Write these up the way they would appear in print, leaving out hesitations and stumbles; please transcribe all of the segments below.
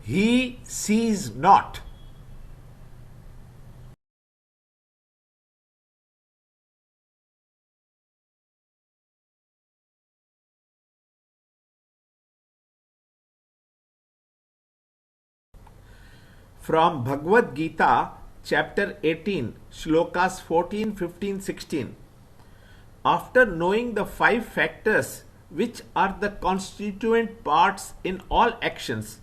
He sees not. From Bhagavad Gita, chapter 18, shlokas 14, 15, 16. After knowing the five factors which are the constituent parts in all actions,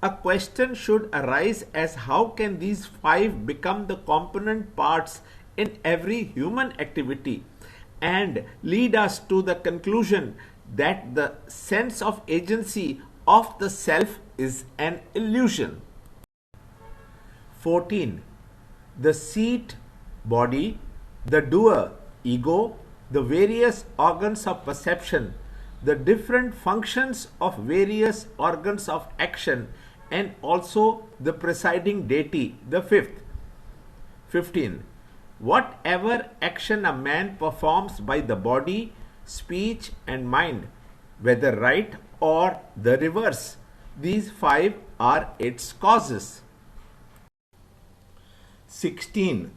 a question should arise as how can these five become the component parts in every human activity and lead us to the conclusion that the sense of agency of the self is an illusion. 14. The seat, body, the doer, ego, the various organs of perception, the different functions of various organs of action, and also the presiding deity, the fifth. 15. Whatever action a man performs by the body, speech, and mind, whether right or the reverse, these five are its causes. 16.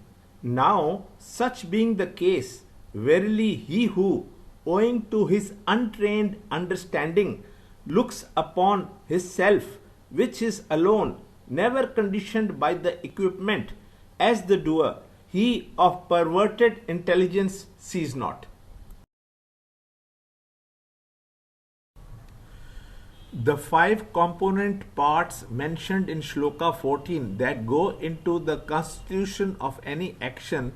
Now, such being the case, verily he who, owing to his untrained understanding, looks upon his self, which is alone, never conditioned by the equipment, as the doer, he of perverted intelligence sees not. The five component parts mentioned in Shloka 14 that go into the constitution of any action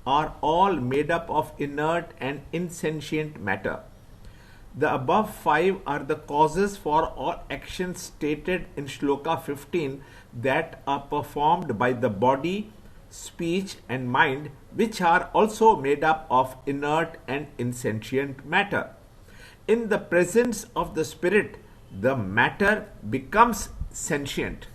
are all made up of inert and insentient matter. The above five are the causes for all actions stated in Shloka 15 that are performed by the body, speech, and mind, which are also made up of inert and insentient matter. In the presence of the spirit, the matter becomes sentient.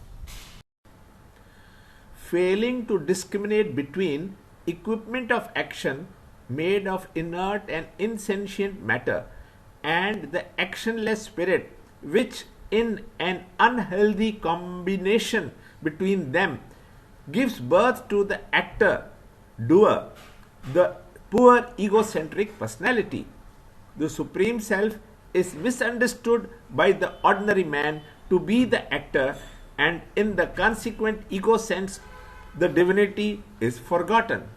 Failing to discriminate between equipment of action made of inert and insentient matter and the actionless spirit, which in an unhealthy combination between them gives birth to the actor, doer, the poor egocentric personality. The Supreme Self is misunderstood by the ordinary man to be the actor, and in the consequent ego sense, the divinity is forgotten.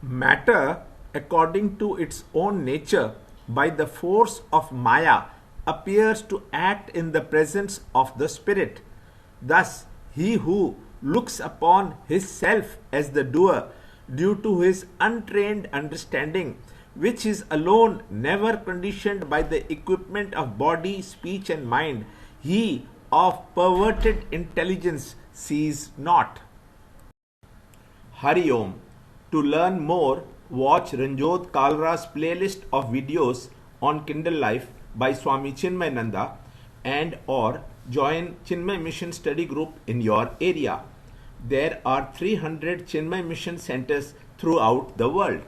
Matter, according to its own nature, by the force of Maya, appears to act in the presence of the spirit. Thus, he who looks upon his self as the doer due to his untrained understanding, which is alone never conditioned by the equipment of body, speech, and mind, he of perverted intelligence sees not. Hari Om. To learn more, watch Ranjot Kalra's playlist of videos on Kindle Life by Swami Chinmayananda and or join Chinmay Mission study group in your area. There are 300 Chinmay Mission centers throughout the world.